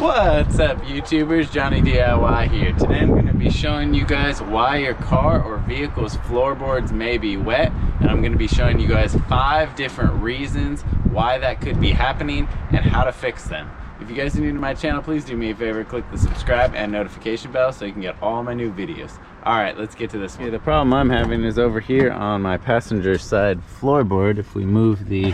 What's up YouTubers, Johnny DIY here. Today I'm going to be showing you guys why your car or vehicle's floorboards may be wet, and I'm going to be showing you guys 5 different reasons why that could be happening and how to fix them. If you guys are new to my channel, please do me a favor, click the subscribe and notification bell so you can get all my new videos. Alright, let's get to this one. The problem I'm having is over here on my passenger side floorboard. If we move the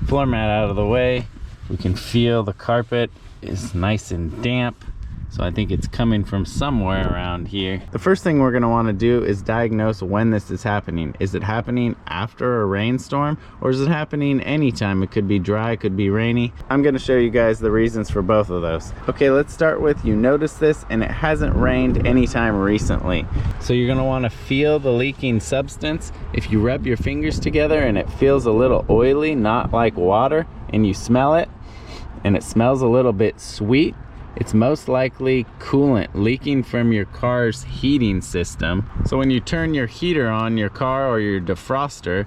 floor mat out of the way, we can feel the carpet is nice and damp, so I think it's coming from somewhere around here. The first thing we're going to want to do is diagnose when this is happening. Is it happening after a rainstorm, or is it happening anytime? It could be dry, it could be rainy. I'm going to show you guys the reasons for both of those. Okay, let's start with, you notice this and it hasn't rained anytime recently, so you're going to want to feel the leaking substance. If you rub your fingers together and it feels a little oily, not like water, and you smell it and it smells a little bit sweet, it's most likely coolant leaking from your car's heating system. So when you turn your heater on your car or your defroster,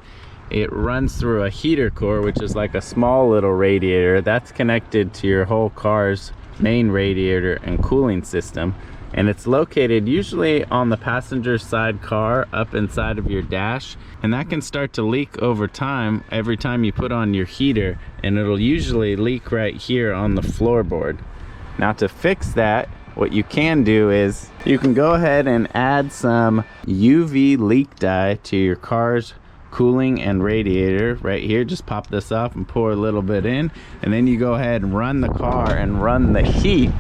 it runs through a heater core, which is like a small little radiator that's connected to your whole car's main radiator and cooling system, and it's located usually on the passenger side car up inside of your dash, and that can start to leak over time every time you put on your heater, and it'll usually leak right here on the floorboard. Now to fix that, what you can do is you can go ahead and add some UV leak dye to your car's cooling and radiator right here. Just pop this off and pour a little bit in, and then you go ahead and run the car and run the heat,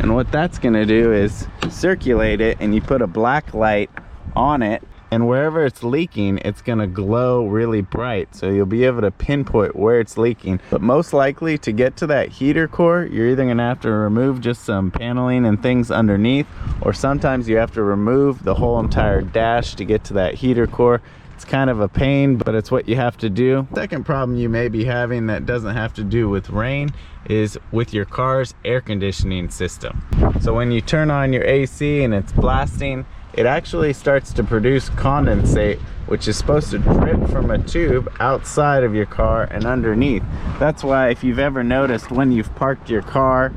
and what that's going to do is circulate it, and you put a black light on it, and wherever it's leaking, it's going to glow really bright, so you'll be able to pinpoint where it's leaking. But most likely, to get to that heater core, you're either going to have to remove just some paneling and things underneath, or sometimes you have to remove the whole entire dash to get to that heater core. It's kind of a pain, but it's what you have to do. Second problem you may be having that doesn't have to do with rain is with your car's air conditioning system. So when you turn on your AC and it's blasting, it actually starts to produce condensate, which is supposed to drip from a tube outside of your car and underneath. That's why if you've ever noticed when you've parked your car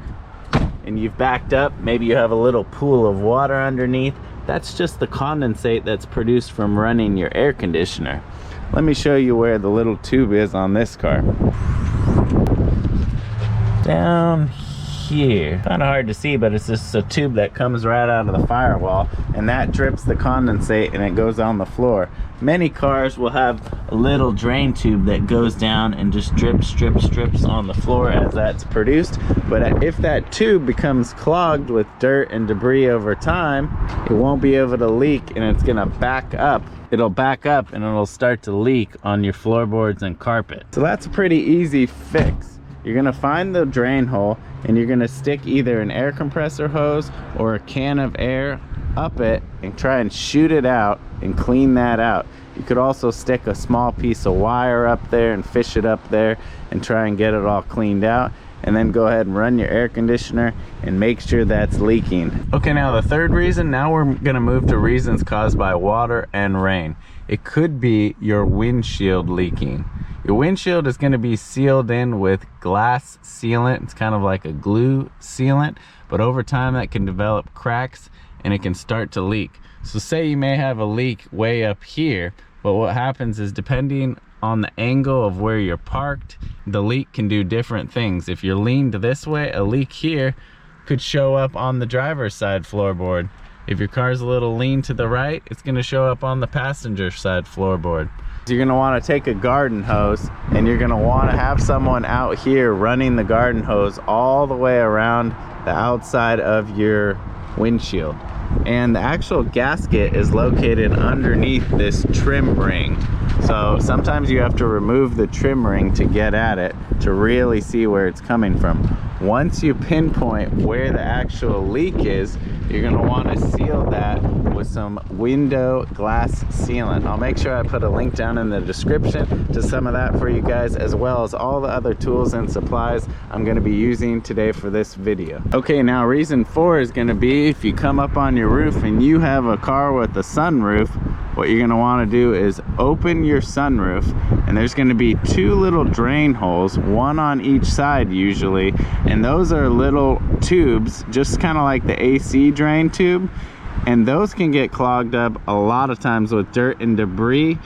and you've backed up, maybe you have a little pool of water underneath. That's just the condensate that's produced from running your air conditioner. Let me show you where the little tube is on this car. Down here. Kind of hard to see, but it's just a tube that comes right out of the firewall, and that drips the condensate and it goes on the floor. Many cars will have a little drain tube that goes down and just drips on the floor as that's produced. But if that tube becomes clogged with dirt and debris over time, it won't be able to leak, and it's gonna back up. It'll back up and it'll start to leak on your floorboards and carpet. So that's a pretty easy fix. You're gonna find the drain hole, and you're gonna stick either an air compressor hose or a can of air up it and try and shoot it out and clean that out. You could also stick a small piece of wire up there and fish it up there and try and get it all cleaned out, and then go ahead and run your air conditioner and make sure that's leaking. Okay, now the third reason, now we're gonna move to reasons caused by water and rain. It could be your windshield leaking. Your windshield is going to be sealed in with glass sealant. It's kind of like a glue sealant, but over time that can develop cracks and it can start to leak. So say you may have a leak way up here, but what happens is, depending on the angle of where you're parked, the leak can do different things. If you're leaned this way, a leak here could show up on the driver's side floorboard. If your car's a little lean to the right, it's going to show up on the passenger side floorboard. You're going to want to take a garden hose, and you're going to want to have someone out here running the garden hose all the way around the outside of your windshield. And the actual gasket is located underneath this trim ring. So sometimes you have to remove the trim ring to get at it to really see where it's coming from. Once you pinpoint where the actual leak is, you're going to want to seal that with some window glass sealant. I'll make sure I put a link down in the description to some of that for you guys, as well as all the other tools and supplies I'm going to be using today for this video. Okay, now reason 4 is going to be, if you come up on your roof and you have a car with a sunroof, what you're gonna wanna do is open your sunroof, and there's gonna be two little drain holes, one on each side usually, and those are little tubes, just kind of like the AC drain tube, and those can get clogged up a lot of times with dirt and debris.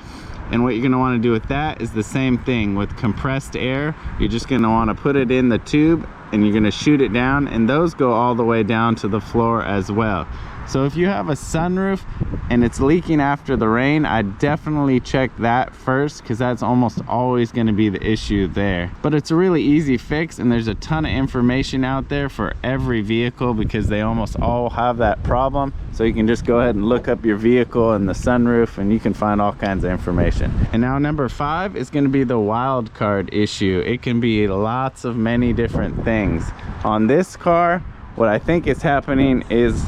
And what you're gonna wanna do with that is the same thing with compressed air. You're just gonna wanna put it in the tube and you're gonna shoot it down, and those go all the way down to the floor as well. So if you have a sunroof and it's leaking after the rain, I definitely check that first, because that's almost always going to be the issue there. But it's a really easy fix, and there's a ton of information out there for every vehicle because they almost all have that problem. So you can just go ahead and look up your vehicle and the sunroof and you can find all kinds of information. And now number 5 is going to be the wild card issue. It can be lots of many different things. On this car, what I think is happening is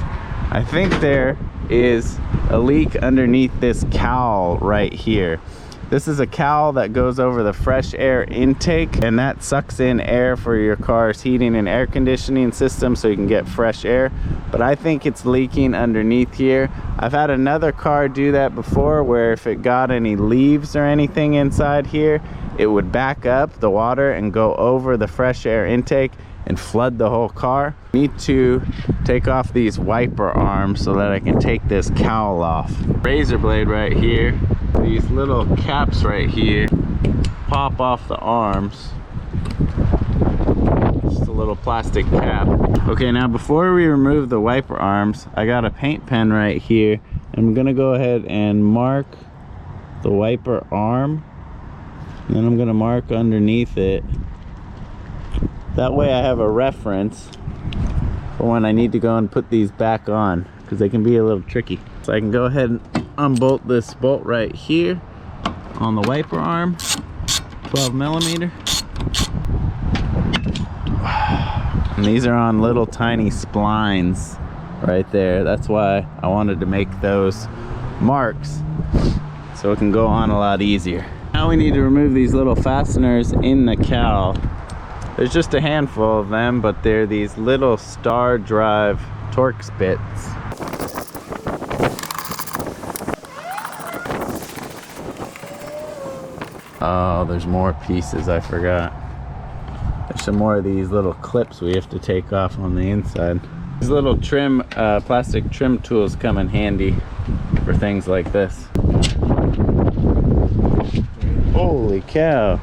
I think there is a leak underneath this cowl right here. This is a cowl that goes over the fresh air intake, and that sucks in air for your car's heating and air conditioning system so you can get fresh air. But I think it's leaking underneath here. I've had another car do that before, where if it got any leaves or anything inside here, it would back up the water and go over the fresh air intake and flood the whole car. I need to take off these wiper arms so that I can take this cowl off. Razor blade right here. These little caps right here pop off the arms. Just a little plastic cap. Okay, now before we remove the wiper arms, I got a paint pen right here. I'm gonna go ahead and mark the wiper arm, and then I'm gonna mark underneath it. That way I have a reference for when I need to go and put these back on, because they can be a little tricky. So I can go ahead and unbolt this bolt right here on the wiper arm, 12 millimeter. And these are on little tiny splines right there. That's why I wanted to make those marks so it can go on a lot easier. Now we need to remove these little fasteners in the cowl. There's just a handful of them, but they're these little star drive Torx bits. Oh, there's more pieces, I forgot. There's some more of these little clips we have to take off on the inside. These little trim, plastic trim tools come in handy for things like this. Holy cow.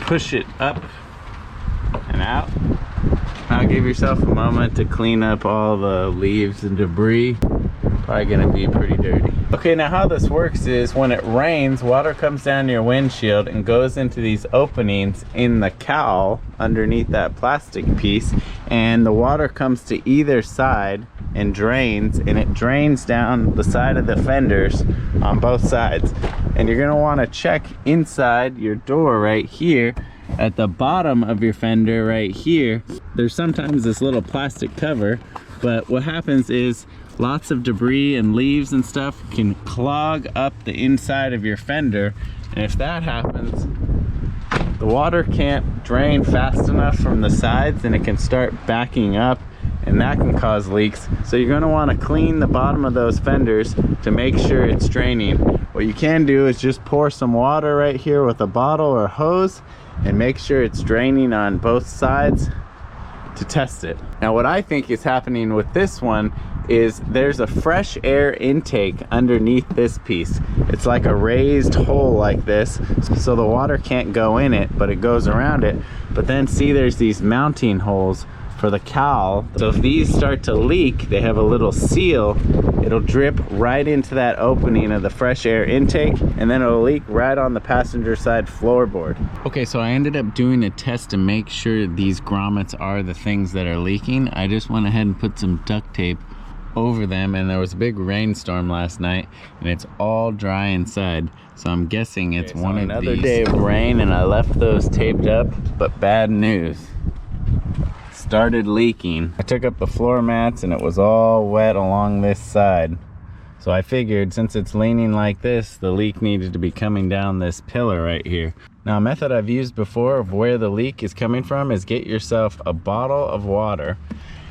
Push it up and out. Now give yourself a moment to clean up all the leaves and debris. Probably gonna be pretty dirty. Okay, now how this works is when it rains, water comes down your windshield and goes into these openings in the cowl underneath that plastic piece, and the water comes to either side and drains, and it drains down the side of the fenders on both sides. And you're gonna wanna check inside your door right here at the bottom of your fender right here. There's sometimes this little plastic cover, but what happens is lots of debris and leaves and stuff can clog up the inside of your fender, and if that happens, the water can't drain fast enough from the sides and it can start backing up, and that can cause leaks. So you're going to want to clean the bottom of those fenders to make sure it's draining. What you can do is just pour some water right here with a bottle or hose and make sure it's draining on both sides to test it. Now what I think is happening with this one is there's a fresh air intake underneath this piece. It's like a raised hole like this, so the water can't go in it, but it goes around it. But then see, there's these mounting holes for the cowl. So if these start to leak, they have a little seal. It'll drip right into that opening of the fresh air intake, and then it'll leak right on the passenger side floorboard. Okay, so I ended up doing a test to make sure these grommets are the things that are leaking. I just went ahead and put some duct tape over them, and there was a big rainstorm last night and it's all dry inside, so I'm guessing it's one of these. Another day of rain and I left those taped up, but bad news. Started leaking. I took up the floor mats and it was all wet along this side, so I figured since it's leaning like this, the leak needed to be coming down this pillar right here. Now, a method I've used before of where the leak is coming from is get yourself a bottle of water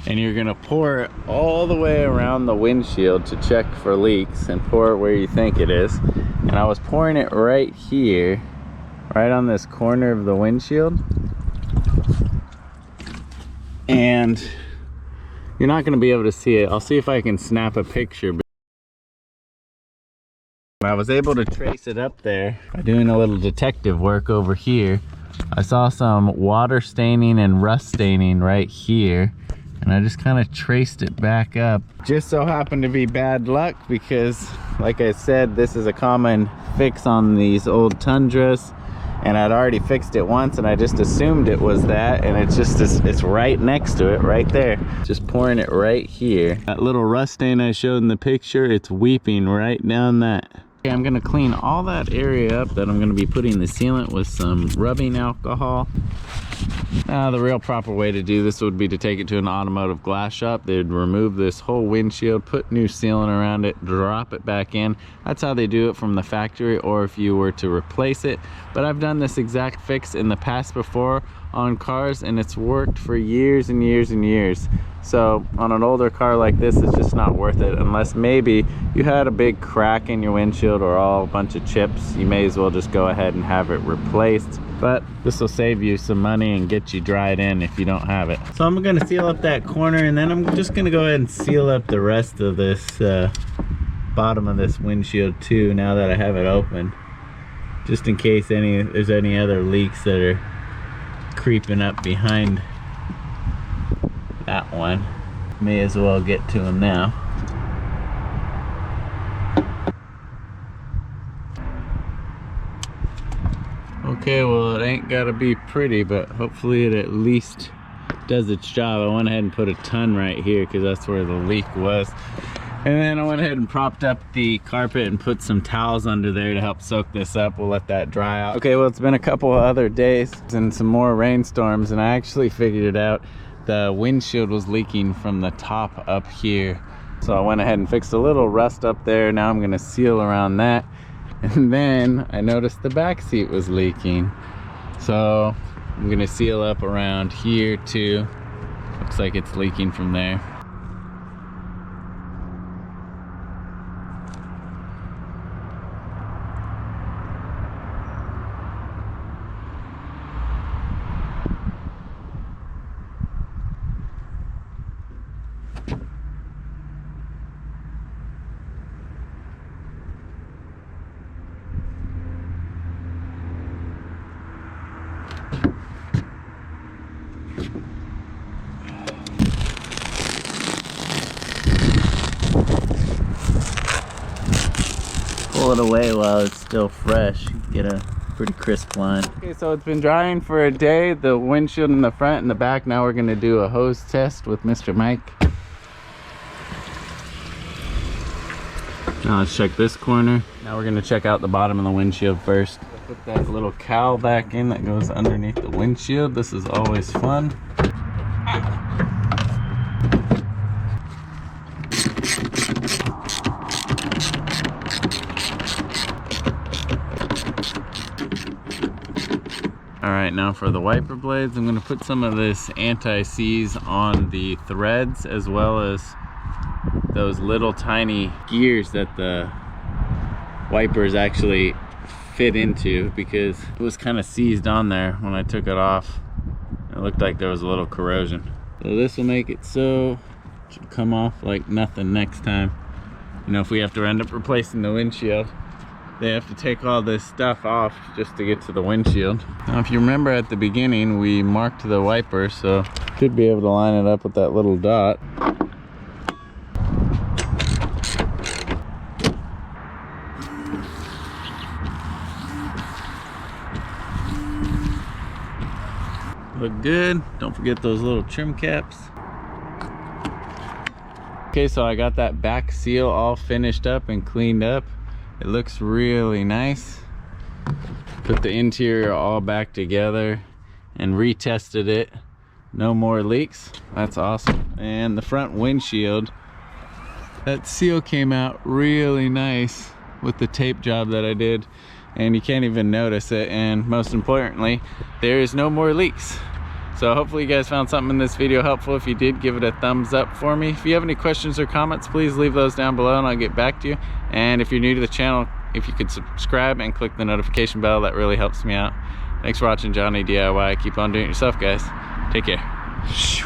and you're gonna pour it all the way around the windshield to check for leaks and pour it where you think it is. And I was pouring it right here, right on this corner of the windshield. And you're not gonna be able to see it. I'll see if I can snap a picture. I was able to trace it up there by doing a little detective work over here. I saw some water staining and rust staining right here, and I just kind of traced it back up. Just so happened to be bad luck because, like I said, this is a common fix on these old Tundras, and I'd already fixed it once and I just assumed it was that, and it's right next to it, right there. Just pouring it right here. That little rust stain I showed in the picture, it's weeping right down that. Okay, I'm gonna clean all that area up that I'm gonna be putting the sealant with some rubbing alcohol. Now, the real proper way to do this would be to take it to an automotive glass shop. They'd remove this whole windshield, put new sealant around it, drop it back in. That's how they do it from the factory, or if you were to replace it. But I've done this exact fix in the past before on cars, and it's worked for years and years and years. So on an older car like this, it's just not worth it unless maybe you had a big crack in your windshield or a bunch of chips. You may as well just go ahead and have it replaced. But this will save you some money and get you dried in if you don't have it. So I'm gonna seal up that corner, and then I'm just gonna go ahead and seal up the rest of this bottom of this windshield too, now that I have it open, just in case there's any other leaks that are creeping up behind that one. May as well get to them now. Okay, well, it ain't gotta be pretty, but hopefully it at least does its job. I went ahead and put a ton right here because that's where the leak was. And then I went ahead and propped up the carpet and put some towels under there to help soak this up. We'll let that dry out. Okay, well, it's been a couple of other days and some more rainstorms, and I actually figured it out. The windshield was leaking from the top up here. So I went ahead and fixed a little rust up there. Now I'm gonna seal around that. And then I noticed the back seat was leaking. So I'm gonna seal up around here too. Looks like it's leaking from there. Pull it away while it's still fresh, get a pretty crisp line. Okay, so it's been drying for a day, the windshield in the front and the back. Now we're gonna do a hose test with Mr. Mike. Now let's check this corner. Now we're gonna check out the bottom of the windshield first. Put that little cowl back in that goes underneath the windshield. This is always fun. Alright, now for the wiper blades, I'm going to put some of this anti-seize on the threads as well as those little tiny gears that the wipers actually fit into, because it was kind of seized on there when I took it off. It looked like there was a little corrosion. So this will make it so it should come off like nothing next time. You know, if we have to end up replacing the windshield, they have to take all this stuff off just to get to the windshield. Now, if you remember at the beginning, we marked the wiper, so should be able to line it up with that little dot. Look good. Don't forget those little trim caps. Okay, so I got that back seal all finished up and cleaned up. It looks really nice. Put the interior all back together and retested it. No more leaks. That's awesome. And the front windshield, that seal came out really nice with the tape job that I did. and you can't even notice it, and most importantly, there is no more leaks. So hopefully you guys found something in this video helpful. If you did, give it a thumbs up for me. If you have any questions or comments, please leave those down below and I'll get back to you. And if you're new to the channel, if you could subscribe and click the notification bell, that really helps me out. Thanks for watching Johnny DIY. Keep on doing it yourself, guys. Take care.